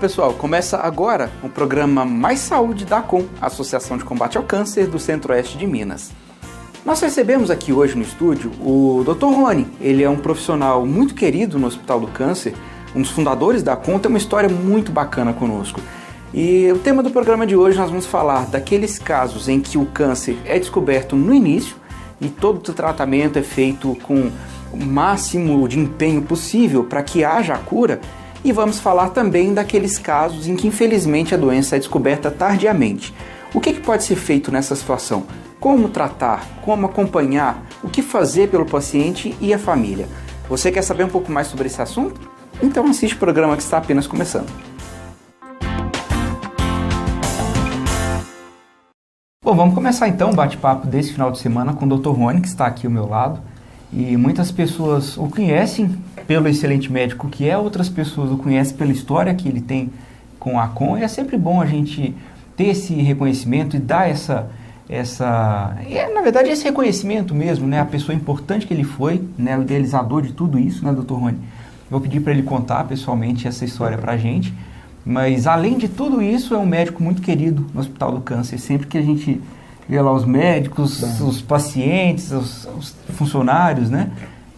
pessoal, começa agora o programa Mais Saúde da ACOM, Associação de Combate ao Câncer do Centro-Oeste de Minas. Nós recebemos aqui hoje no estúdio o Dr. Rony. Ele é um profissional muito querido no Hospital do Câncer, um dos fundadores da ACOM, tem uma história muito bacana conosco. E o tema do programa de hoje nós vamos falar daqueles casos em que o câncer é descoberto no início e todo o tratamento é feito com o máximo de empenho possível para que haja a cura. E vamos falar também daqueles casos em que infelizmente a doença é descoberta tardiamente. O que pode ser feito nessa situação? Como tratar? Como acompanhar? O que fazer pelo paciente e a família? Você quer saber um pouco mais sobre esse assunto? Então assiste o programa que está apenas começando. Bom, vamos começar então o bate-papo desse final de semana com o Dr. Rony, que está aqui ao meu lado. E muitas pessoas o conhecem pelo excelente médico que é, outras pessoas o conhecem pela história que ele tem com a ACOM. E é sempre bom a gente ter esse reconhecimento e dar na verdade, esse reconhecimento mesmo, né? A pessoa importante que ele foi, né? O idealizador de tudo isso, né, Dr. Rony? Vou pedir para ele contar pessoalmente essa história para a gente. Mas, além de tudo isso, é um médico muito querido no Hospital do Câncer. Sempre que a gente vê lá os médicos, os pacientes, os funcionários, né?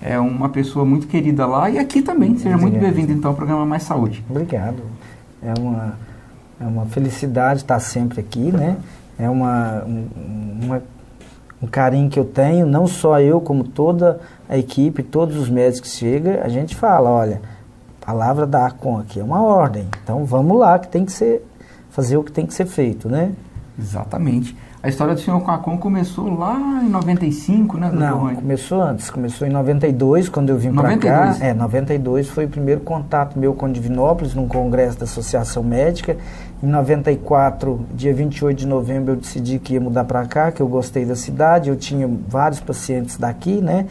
É uma pessoa muito querida lá e aqui também. Seja muito bem-vindo, então, ao programa Mais Saúde. Obrigado. É uma felicidade estar sempre aqui, né? É um carinho que eu tenho, não só eu, como toda a equipe, todos os médicos que chegam, a gente fala, olha, a palavra da ACOM aqui é uma ordem, então vamos lá, que tem que fazer o que tem que ser feito, né? Exatamente. A história do senhor com a ACOM começou lá em 95, né, Dr. Rony? Não, começou antes. Começou em 92, quando eu vim para cá. 92 foi o primeiro contato meu com Divinópolis, num congresso da Associação Médica. Em 94, dia 28 de novembro, eu decidi que ia mudar para cá, que eu gostei da cidade. Eu tinha vários pacientes daqui, né?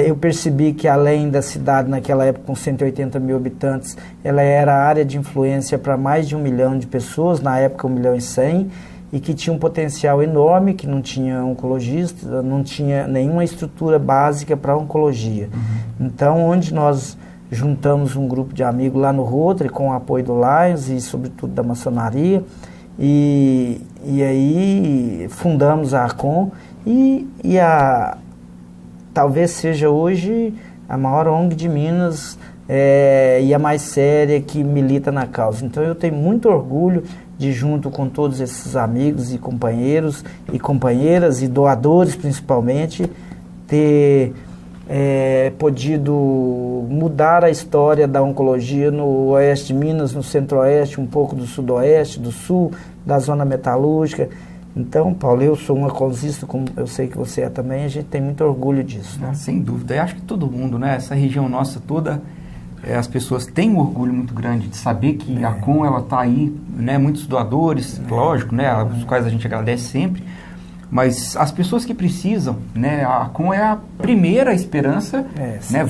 Eu percebi que além da cidade, naquela época, com 180 mil habitantes, ela era área de influência para mais de 1 milhão de pessoas, na época 1 milhão e 100, e que tinha um potencial enorme, que não tinha oncologista, não tinha nenhuma estrutura básica para oncologia. Então, onde nós juntamos um grupo de amigos lá no Rotary, com o apoio do Lions e, sobretudo, da maçonaria, e aí fundamos a ACOM, e talvez seja hoje a maior ONG de Minas e a mais séria que milita na causa. Então, eu tenho muito orgulho de, junto com todos esses amigos e companheiros e companheiras e doadores principalmente, ter podido mudar a história da oncologia no oeste de Minas, no centro-oeste, um pouco do sudoeste, do sul, da zona metalúrgica. Então, Paulo, eu sou um acolhista, como eu sei que você é também, a gente tem muito orgulho disso, né? Sem dúvida. Eu acho que todo mundo, né? Essa região nossa toda, as pessoas têm um orgulho muito grande de saber que a ACOM, ela está aí, né? Muitos doadores, lógico, né? Os quais a gente agradece sempre, mas as pessoas que precisam, né? A ACOM é a primeira esperança, né?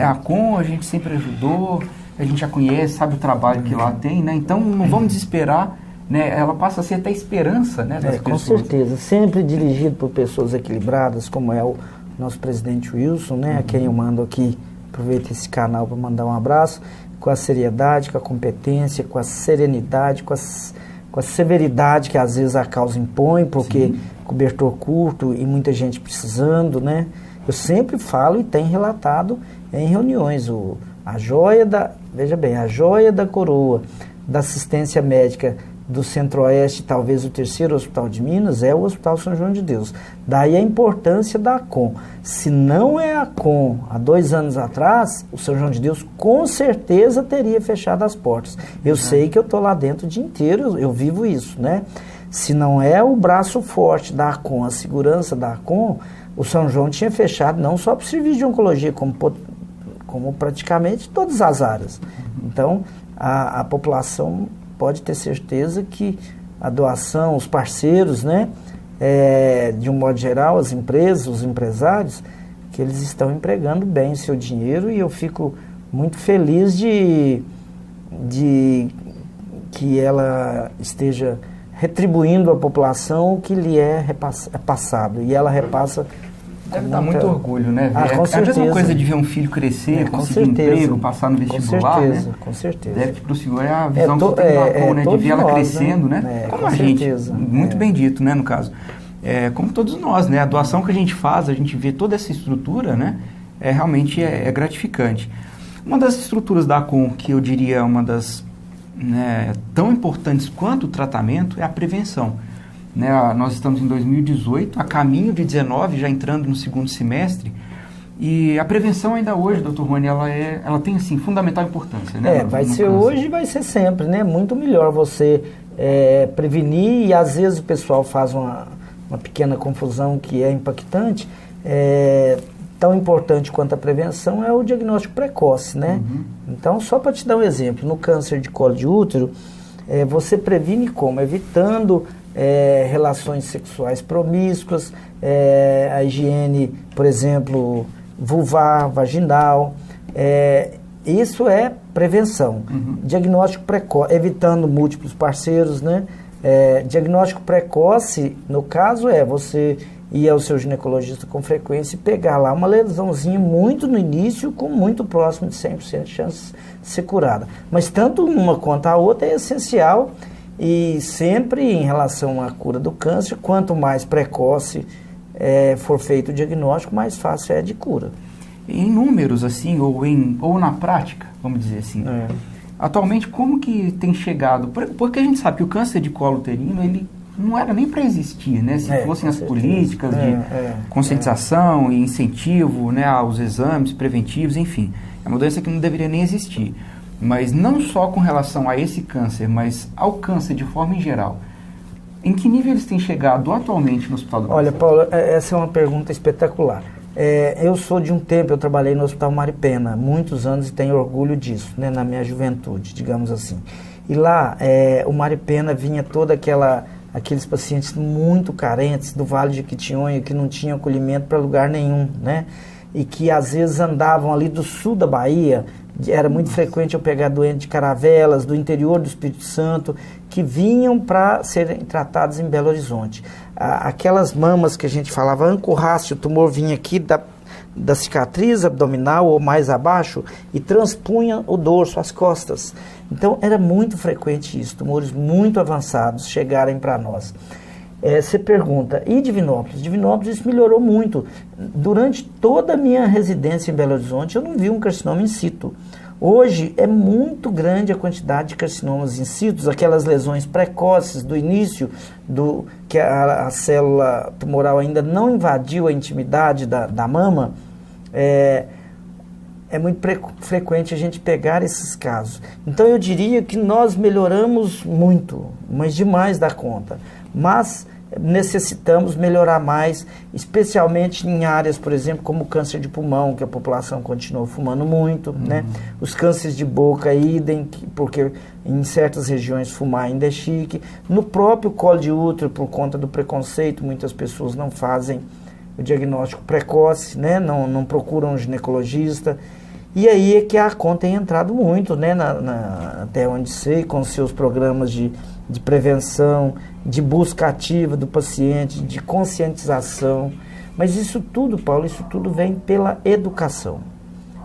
A ACOM a gente sempre ajudou, a gente já conhece, sabe o trabalho que lá tem, né? Então não vamos desesperar, né? Ela passa a ser até a esperança, né, das pessoas. Com certeza, sempre dirigido por pessoas equilibradas, como é o nosso presidente Wilson, né? A quem eu mando aqui, aproveito esse canal para mandar um abraço, com a seriedade, com a competência, com a serenidade, com a severidade que às vezes a causa impõe, porque cobertor curto e muita gente precisando, né? Eu sempre falo e tenho relatado em reuniões, a joia da coroa da assistência médica do Centro-Oeste, talvez o terceiro hospital de Minas, é o Hospital São João de Deus. Daí a importância da ACOM. Se não é a ACOM, há 2 anos atrás, o São João de Deus com certeza teria fechado as portas. Eu sei que eu estou lá dentro o dia inteiro, eu vivo isso, né? Se não é o braço forte da ACOM, a segurança da ACOM, o São João tinha fechado não só para o serviço de oncologia, como praticamente todas as áreas. Então, a população pode ter certeza que a doação, os parceiros, né, de um modo geral, as empresas, os empresários, que eles estão empregando bem o seu dinheiro, e eu fico muito feliz de que ela esteja retribuindo à população o que lhe é passado, e ela repassa Deve dar muito orgulho, né? Com certeza. É a mesma coisa de ver um filho crescer, conseguir emprego, passar no vestibular, né? Com certeza. Deve que para o senhor é a visão que você tem da Dacom, né? De ver ela crescendo, né? Como a gente, muito bem dito, né, no caso. Como todos nós, né? A doação que a gente faz, a gente vê toda essa estrutura, né? Realmente é gratificante. Uma das estruturas da Dacom, que eu diria uma das tão importantes quanto o tratamento, é a prevenção. Nós estamos em 2018, a caminho de 19, já entrando no segundo semestre, e a prevenção ainda hoje, doutor Rony, ela tem, assim, fundamental importância, né? Vai ser hoje e vai ser sempre, né? Muito melhor você prevenir, e às vezes o pessoal faz uma pequena confusão que é impactante. Tão importante quanto a prevenção é o diagnóstico precoce, né? Uhum. Então, só para te dar um exemplo, no câncer de colo de útero, você previne como? Evitando relações sexuais promíscuas, a higiene, por exemplo, vulvar, vaginal, isso é prevenção. Uhum. Diagnóstico precoce, evitando múltiplos parceiros, né? Diagnóstico precoce, no caso, você ir ao seu ginecologista com frequência e pegar lá uma lesãozinha muito no início, com muito próximo de 100% de chance de ser curada. Mas tanto uma quanto a outra é essencial, e sempre em relação à cura do câncer, quanto mais precoce for feito o diagnóstico, mais fácil é de cura. Em números, assim, ou na prática, vamos dizer assim, atualmente, como que tem chegado? Porque a gente sabe que o câncer de colo uterino, ele não era nem para existir, né? Se fossem as políticas de conscientização e incentivo, né, aos exames preventivos, enfim. É uma doença que não deveria nem existir. Mas não só com relação a esse câncer, mas ao câncer de forma em geral. Em que nível eles têm chegado atualmente no Hospital do Câncer? Olha, Paulo, essa é uma pergunta espetacular. Eu sou de um tempo, eu trabalhei no Hospital Maripena, muitos anos, e tenho orgulho disso, né, na minha juventude, digamos assim. E lá, o Maripena vinha toda aqueles pacientes muito carentes do Vale de Jequitinhonha, que não tinham acolhimento para lugar nenhum, né? E que às vezes andavam ali do sul da Bahia. Era muito frequente eu pegar doente de Caravelas, do interior do Espírito Santo, que vinham para serem tratados em Belo Horizonte. Aquelas mamas que a gente falava, ancurrasse, o tumor vinha aqui da cicatriz abdominal ou mais abaixo e transpunha o dorso, as costas. Então era muito frequente isso, tumores muito avançados chegarem para nós. Você pergunta, e Divinópolis? Divinópolis, isso melhorou muito. Durante toda a minha residência em Belo Horizonte, eu não vi um carcinoma in situ. Hoje é muito grande a quantidade de carcinomas in situ, aquelas lesões precoces do início, que a célula tumoral ainda não invadiu a intimidade da mama. É muito frequente a gente pegar esses casos. Então eu diria que nós melhoramos muito, mas demais da conta. Mas necessitamos melhorar mais, especialmente em áreas, por exemplo, como o câncer de pulmão, que a população continua fumando muito, né? Os cânceres de boca, idem, porque em certas regiões fumar ainda é chique. No próprio colo de útero, por conta do preconceito, muitas pessoas não fazem o diagnóstico precoce, né? Não procuram um ginecologista. E aí é que a Dacom tem entrado muito, né? Até onde sei, com seus programas de prevenção, de busca ativa do paciente, de conscientização. Mas isso tudo, Paulo, isso tudo vem pela educação.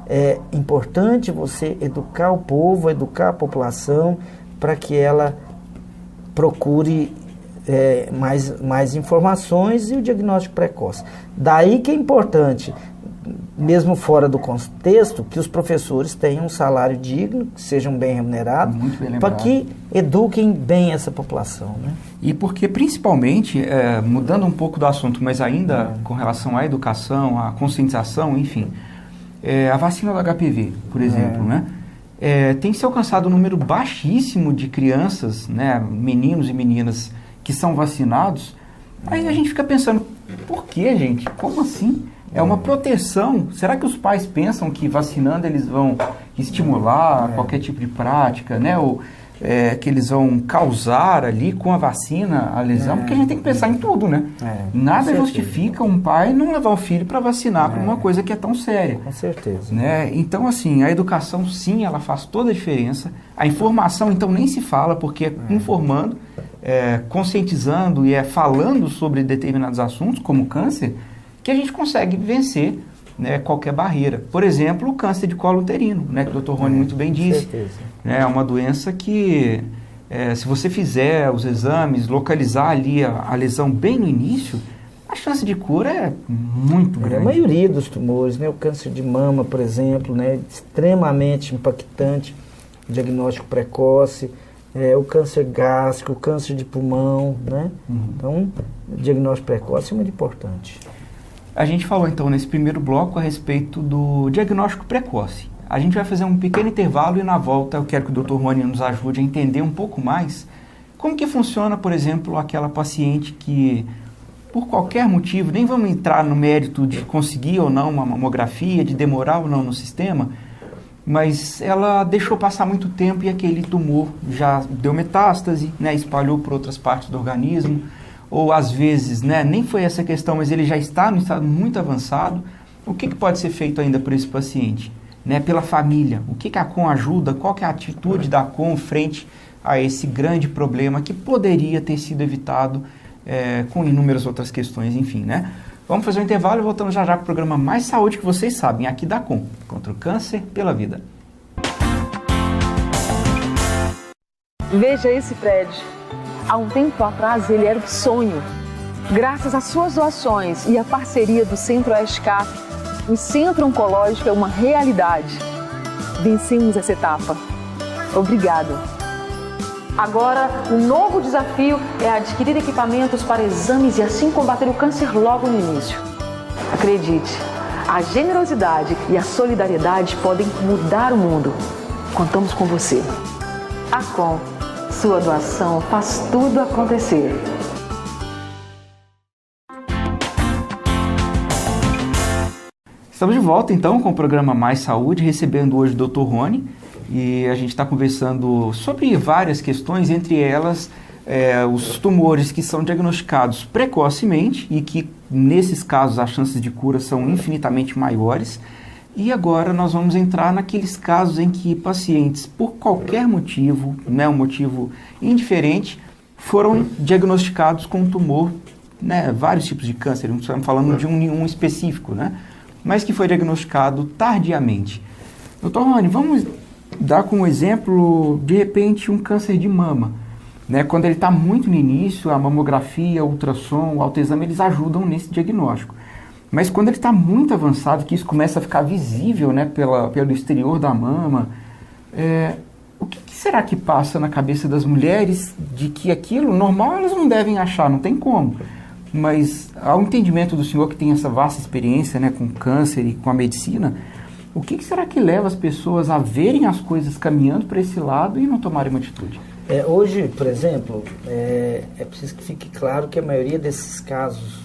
É importante você educar o povo, educar a população, para que ela procure mais informações e o diagnóstico precoce. Daí que é importante, mesmo fora do contexto, que os professores tenham um salário digno, que sejam bem remunerados, para que eduquem bem essa população, né? E porque, principalmente, mudando um pouco do assunto, mas ainda com relação à educação, à conscientização, enfim, a vacina do HPV, por exemplo, né? Tem se alcançado um número baixíssimo de crianças, né, meninos e meninas que são vacinados. Aí a gente fica pensando, por que, gente? Como assim? É uma proteção. Será que os pais pensam que vacinando eles vão estimular qualquer tipo de prática, né? Ou que eles vão causar ali com a vacina a lesão? Porque a gente tem que pensar em tudo, né? Nada justifica um pai não levar o filho para vacinar por uma coisa que é tão séria. Com certeza. Né? Então, assim, a educação, sim, ela faz toda a diferença. A informação, então, nem se fala, porque informando, conscientizando e falando sobre determinados assuntos, como câncer, que a gente consegue vencer, né, qualquer barreira. Por exemplo, o câncer de colo uterino, né, que o Dr. Rony muito bem disse. É uma doença que, se você fizer os exames, localizar ali a lesão bem no início, a chance de cura é muito grande. A maioria dos tumores, né, o câncer de mama, por exemplo, né, extremamente impactante, diagnóstico precoce, o câncer gástrico, o câncer de pulmão, né? Então, o diagnóstico precoce é muito importante. A gente falou então nesse primeiro bloco a respeito do diagnóstico precoce. A gente vai fazer um pequeno intervalo e na volta eu quero que o Dr. Rony nos ajude a entender um pouco mais como que funciona, por exemplo, aquela paciente que, por qualquer motivo, nem vamos entrar no mérito de conseguir ou não uma mamografia, de demorar ou não no sistema, mas ela deixou passar muito tempo e aquele tumor já deu metástase, né, espalhou por outras partes do organismo, ou às vezes, né, nem foi essa questão, mas ele já está no estado muito avançado. O que pode ser feito ainda por esse paciente? Né, pela família, o que a ACOM ajuda, qual que é a atitude da ACOM frente a esse grande problema que poderia ter sido evitado com inúmeras outras questões, enfim, né? Vamos fazer um intervalo e voltamos já com o programa Mais Saúde, que vocês sabem, aqui da ACOM, contra o câncer pela vida. Veja esse prédio. Há um tempo atrás ele era um sonho. Graças às suas doações e à parceria do Centro-Oeste CAP, o Centro Oncológico é uma realidade. Vencemos essa etapa. Obrigada. Agora, o novo desafio é adquirir equipamentos para exames e assim combater o câncer logo no início. Acredite, a generosidade e a solidariedade podem mudar o mundo. Contamos com você. ACOM, sua doação faz tudo acontecer. Estamos de volta então com o programa Mais Saúde, recebendo hoje o Dr. Rony. E a gente está conversando sobre várias questões, entre elas os tumores que são diagnosticados precocemente e que, nesses casos, as chances de cura são infinitamente maiores. E agora nós vamos entrar naqueles casos em que pacientes, por qualquer motivo, né, um motivo indiferente, foram diagnosticados com um tumor, né, vários tipos de câncer, não estamos falando de um específico, né, mas que foi diagnosticado tardiamente. Dr. Rony, vamos dar como exemplo, de repente, um câncer de mama. Né? Quando ele está muito no início, a mamografia, o ultrassom, o autoexame, eles ajudam nesse diagnóstico. Mas quando ele está muito avançado, que isso começa a ficar visível, né, pelo exterior da mama, o que será que passa na cabeça das mulheres de que aquilo normal elas não devem achar, não tem como. Mas ao entendimento do senhor que tem essa vasta experiência, né, com câncer e com a medicina, o que será que leva as pessoas a verem as coisas caminhando para esse lado e não tomarem uma atitude? Hoje, por exemplo, é preciso que fique claro que a maioria desses casos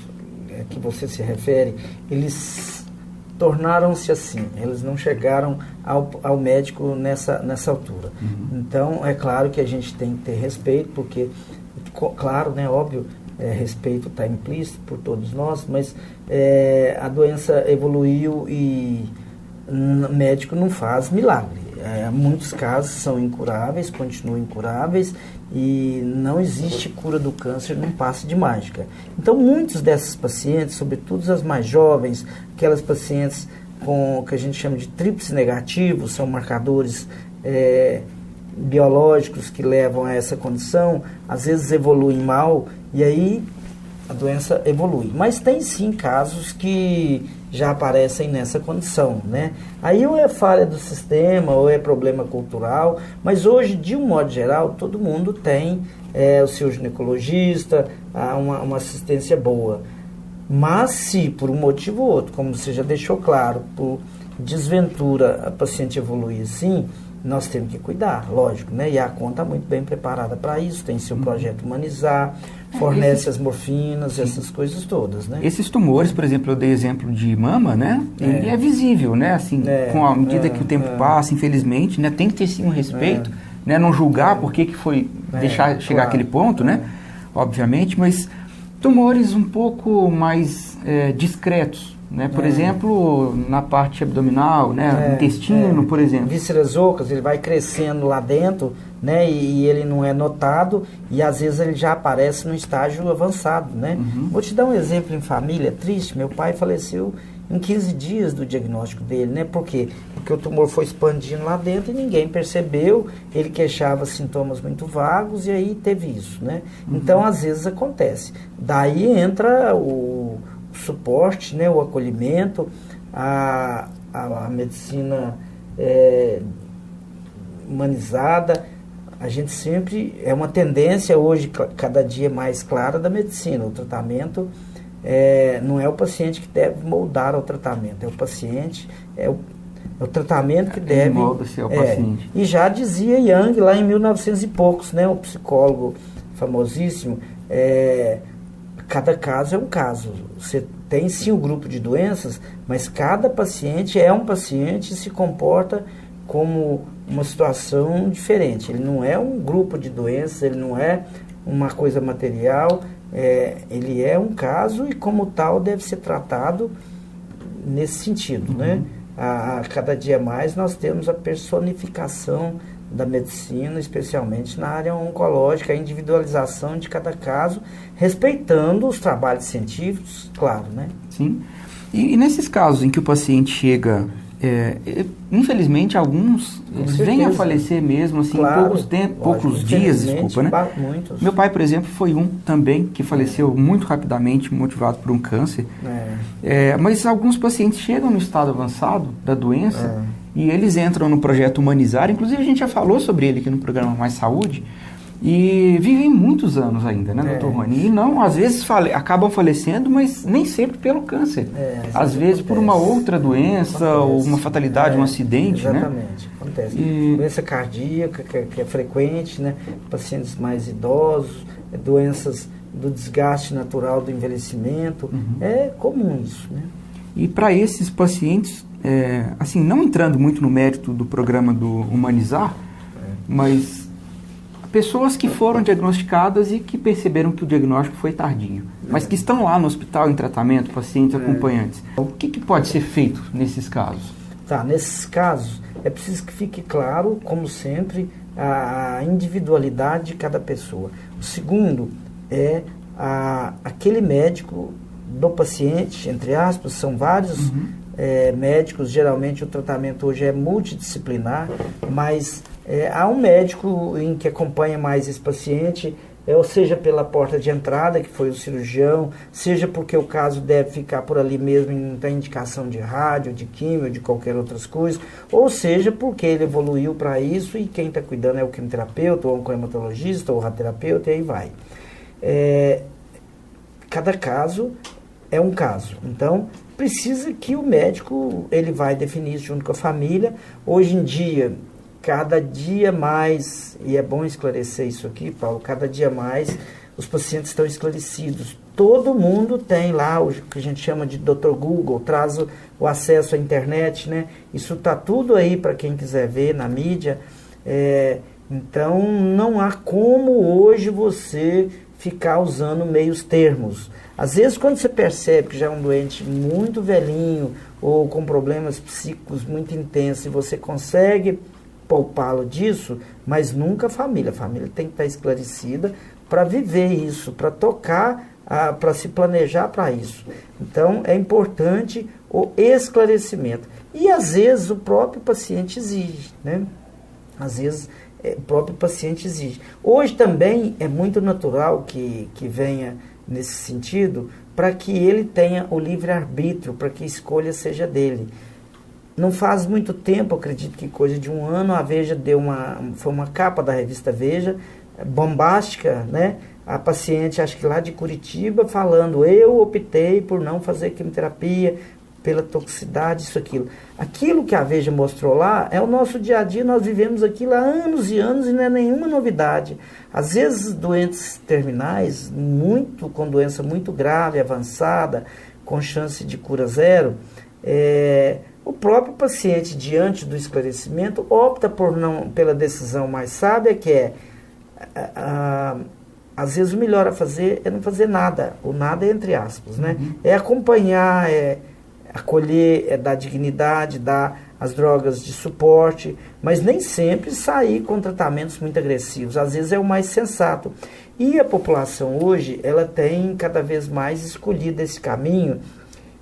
que você se refere, eles tornaram-se assim, eles não chegaram ao médico nessa altura. Então, é claro que a gente tem que ter respeito, porque, claro, né, óbvio, respeito está implícito por todos nós, mas a doença evoluiu e o médico não faz milagre. Muitos casos são incuráveis, continuam incuráveis e não existe cura do câncer num passe de mágica. Então, muitos desses pacientes, sobretudo as mais jovens, aquelas pacientes com o que a gente chama de tríplice negativo, são marcadores biológicos que levam a essa condição, às vezes evoluem mal e aí a doença evolui. Mas tem sim casos que já aparecem nessa condição, né? Aí ou é falha do sistema, ou é problema cultural, mas hoje, de um modo geral, todo mundo tem o seu ginecologista, uma assistência boa. Mas se, por um motivo ou outro, como você já deixou claro, por desventura a paciente evoluir assim, nós temos que cuidar, lógico, né? E a ACOM está muito bem preparada para isso, tem seu projeto Humanizar, fornece as morfinas, sim, essas coisas todas, né? Esses tumores, por exemplo, eu dei exemplo de mama, né? Ele é visível, né? Assim, com a medida que o tempo passa, infelizmente, né? Tem que ter sim um respeito, né? Não julgar por que foi deixar chegar àquele ponto, né? Obviamente, mas tumores um pouco mais discretos, né? Por exemplo, na parte abdominal, né? Intestino, por exemplo. Vísceras ocas, ele vai crescendo lá dentro, né? E ele não é notado e às vezes ele já aparece no estágio avançado, né? Vou te dar um exemplo em família triste. Meu pai faleceu em 15 dias do diagnóstico dele, né? Por quê? Porque o tumor foi expandindo lá dentro e ninguém percebeu, ele queixava sintomas muito vagos e aí teve isso, né? Então, às vezes acontece. Daí entra o suporte, né? O acolhimento, a medicina humanizada. A gente sempre, é uma tendência hoje, cada dia mais clara da medicina, o tratamento. Não é o paciente que deve moldar o tratamento, é o paciente, é o tratamento que deve... Molda-se ao paciente. E já dizia Jung lá em 1900 e poucos, né, o psicólogo famosíssimo, cada caso é um caso. Você tem sim o grupo de doenças, mas cada paciente é um paciente e se comporta como uma situação diferente. Ele não é um grupo de doenças, ele não é uma coisa material, ele é um caso e como tal deve ser tratado nesse sentido, né? A cada dia mais nós temos a personificação da medicina, especialmente na área oncológica, a individualização de cada caso, respeitando os trabalhos científicos, claro, né? Sim. E nesses casos em que o paciente chega, infelizmente alguns eles vêm a falecer mesmo, assim, claro, poucos dias, desculpa, né? Muitos. Meu pai, por exemplo, foi um também que faleceu muito rapidamente, motivado por um câncer. Mas alguns pacientes chegam no estado avançado da doença e eles entram no projeto Humanizar. Inclusive a gente já falou sobre ele aqui no programa Mais Saúde. E vivem muitos anos ainda, né, doutor Rony? E não, às vezes acabam falecendo, mas nem sempre pelo câncer. Às vezes por uma outra doença, ou uma fatalidade, um acidente, exatamente, né? Acontece. Doença cardíaca, que é frequente, né? Pacientes mais idosos, doenças do desgaste natural do envelhecimento. É comum isso, né? E para esses pacientes, assim, não entrando muito no mérito do programa do Humanizar, mas... pessoas que foram diagnosticadas e que perceberam que o diagnóstico foi tardio, mas que estão lá no hospital em tratamento, pacientes acompanhantes. O que pode ser feito nesses casos? Nesses casos é preciso que fique claro, como sempre, a individualidade de cada pessoa. O segundo é aquele médico do paciente, entre aspas, são vários médicos, geralmente o tratamento hoje é multidisciplinar, mas há um médico em que acompanha mais esse paciente, ou seja pela porta de entrada, que foi o cirurgião, seja porque o caso deve ficar por ali mesmo e não tem indicação de rádio, de químio, de qualquer outras coisas, ou seja porque ele evoluiu para isso e quem está cuidando é o quimioterapeuta, ou o oncohematologista, ou o radioterapeuta, e aí vai. Cada caso é um caso. Então, precisa que o médico, ele vai definir isso junto com a família. Hoje em dia, cada dia mais, e é bom esclarecer isso aqui, Paulo, cada dia mais os pacientes estão esclarecidos. Todo mundo tem lá o que a gente chama de Dr. Google, traz o acesso à internet, né? Isso está tudo aí para quem quiser ver na mídia. Então, não há como hoje você ficar usando meios termos. Às vezes, quando você percebe que já é um doente muito velhinho ou com problemas psíquicos muito intensos e você consegue poupá-lo disso, mas nunca a família. A família tem que estar esclarecida para viver isso, para tocar, para se planejar para isso. Então, é importante o esclarecimento. E, às vezes, o próprio paciente exige, né? Às vezes, o próprio paciente exige. Hoje também é muito natural que venha nesse sentido, para que ele tenha o livre-arbítrio, para que a escolha seja dele. Não faz muito tempo, acredito que coisa de um ano, a Veja foi uma capa da revista Veja, bombástica, né? A paciente, acho que lá de Curitiba, falando, eu optei por não fazer quimioterapia, pela toxicidade, isso, aquilo. Aquilo que a Veja mostrou lá é o nosso dia a dia, nós vivemos aquilo há anos e anos e não é nenhuma novidade. Às vezes, doentes terminais, com doença muito grave, avançada, com chance de cura zero, o próprio paciente, diante do esclarecimento, opta pela decisão mais sábia, que é às vezes o melhor a fazer é não fazer nada, o nada é entre aspas, né? É acompanhar, é acolher, é dar dignidade, dar as drogas de suporte, mas nem sempre sair com tratamentos muito agressivos, às vezes é o mais sensato. E a população hoje, ela tem cada vez mais escolhido esse caminho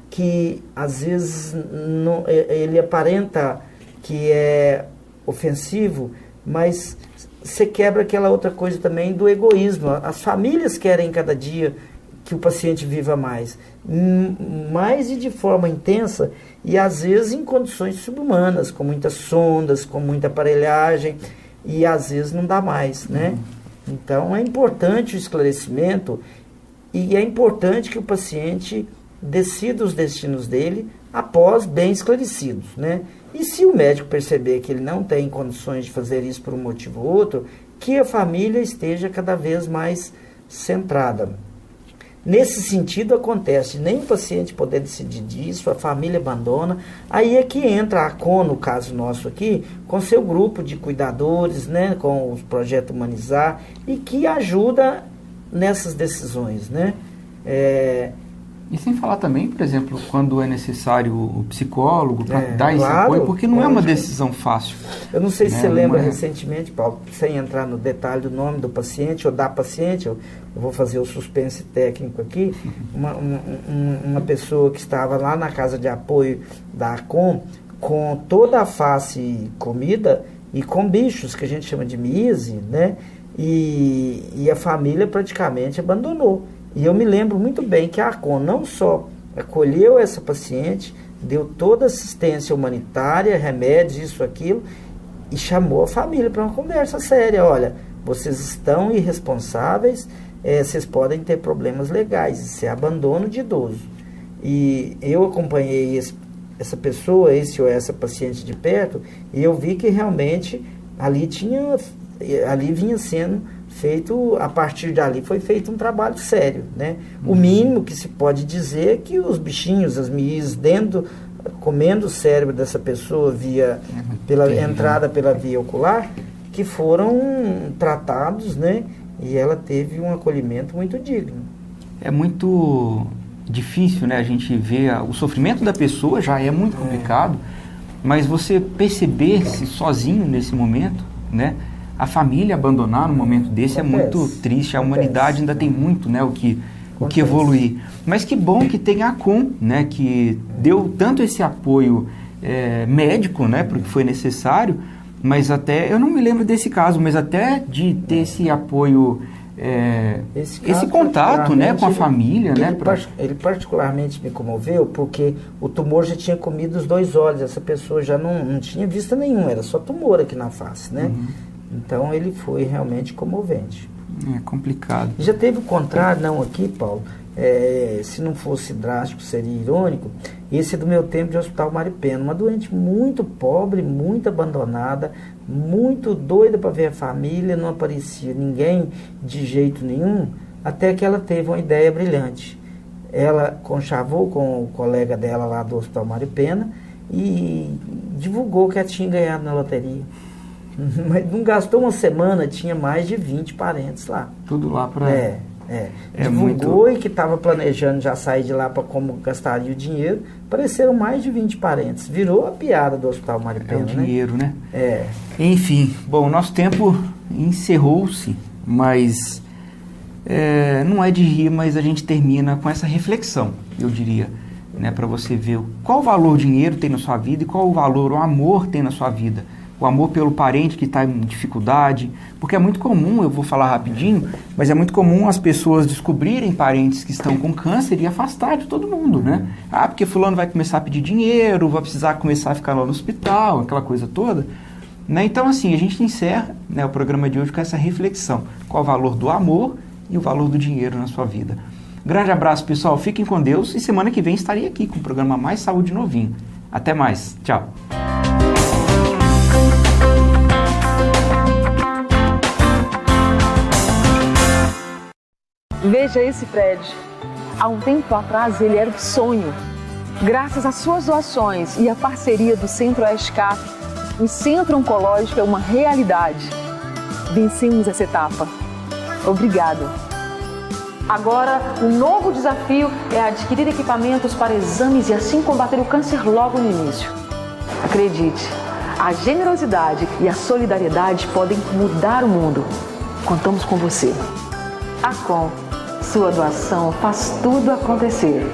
que às vezes não, ele aparenta que é ofensivo, mas você quebra aquela outra coisa também do egoísmo. As famílias querem cada dia que o paciente viva mais e de forma intensa, e às vezes em condições subhumanas, com muitas sondas, com muita aparelhagem, e às vezes não dá mais, né? Então é importante o esclarecimento, e é importante que o paciente decida os destinos dele após bem esclarecidos, né? E se o médico perceber que ele não tem condições de fazer isso por um motivo ou outro, que a família esteja cada vez mais centrada. Nesse sentido acontece, nem o paciente poder decidir disso, a família abandona, aí é que entra a ACON, no caso nosso aqui, com seu grupo de cuidadores, né, com o projeto Humanizar, e que ajuda nessas decisões, né? E sem falar também, por exemplo, quando é necessário o psicólogo para dar esse claro, apoio, porque não é uma decisão fácil. Eu não sei se você lembra é... recentemente, Paulo, sem entrar no detalhe do nome do paciente ou da paciente, eu vou fazer o suspense técnico aqui, uma pessoa que estava lá na casa de apoio da ACOM, com toda a face comida e com bichos, que a gente chama de mise, né? E a família praticamente abandonou. E eu me lembro muito bem que a ACON não só acolheu essa paciente, deu toda assistência humanitária, remédios, isso, aquilo, e chamou a família para uma conversa séria. Olha, vocês estão irresponsáveis, vocês podem ter problemas legais, isso é abandono de idoso. E eu acompanhei essa pessoa, esse ou essa paciente de perto, e eu vi que realmente ali vinha sendo feito, a partir dali foi feito um trabalho sério, né? O mínimo que se pode dizer é que os bichinhos, as miíses comendo o cérebro dessa pessoa pela entrada pela via ocular, que foram tratados, né? E ela teve um acolhimento muito digno. É muito difícil, né? A gente vê o sofrimento da pessoa, já é muito complicado, mas você perceber-se sozinho nesse momento, né? A família abandonar num momento desse é muito triste. A humanidade ainda tem muito, né, o que evoluir. Mas que bom que tem a ACON, né, que deu tanto esse apoio médico, né, porque foi necessário, mas até, eu não me lembro desse caso, mas até de ter esse apoio, esse contato, né, com a família. Ele particularmente me comoveu porque o tumor já tinha comido os 2 olhos, essa pessoa já não tinha vista nenhuma, era só tumor aqui na face, né? Então ele foi realmente comovente. É complicado. Já teve o contrário, não aqui, Paulo, se não fosse drástico, seria irônico, esse é do meu tempo de Hospital Maripena, uma doente muito pobre, muito abandonada, muito doida para ver a família, não aparecia ninguém de jeito nenhum, até que ela teve uma ideia brilhante. Ela conchavou com o colega dela lá do Hospital Maripena e divulgou que ela tinha ganhado na loteria. Mas não gastou uma semana, tinha mais de 20 parentes lá. Tudo lá para... Divulgou e que estava planejando já sair de lá para como gastaria o dinheiro. Apareceram mais de 20 parentes. Virou a piada do Hospital Maripena, o dinheiro, né? Enfim, bom, nosso tempo encerrou-se, mas não é de rir, mas a gente termina com essa reflexão, eu diria, né? Para você ver qual valor o dinheiro tem na sua vida e qual o valor o amor tem na sua vida. O amor pelo parente que está em dificuldade, porque é muito comum, eu vou falar rapidinho, mas é muito comum as pessoas descobrirem parentes que estão com câncer e afastar de todo mundo, né? Porque fulano vai começar a pedir dinheiro, vai precisar começar a ficar lá no hospital, aquela coisa toda, né? Então, assim, a gente encerra, né, o programa de hoje com essa reflexão, qual o valor do amor e o valor do dinheiro na sua vida. Grande abraço, pessoal, fiquem com Deus e semana que vem estarei aqui com o programa Mais Saúde novinho. Até mais, tchau! Veja esse prédio. Há um tempo atrás ele era um sonho. Graças às suas doações e à parceria do Centro-Oeste CAP, o Centro Oncológico é uma realidade. Vencemos essa etapa. Obrigada. Agora, o novo desafio é adquirir equipamentos para exames e assim combater o câncer logo no início. Acredite, a generosidade e a solidariedade podem mudar o mundo. Contamos com você. Acom, sua doação faz tudo acontecer.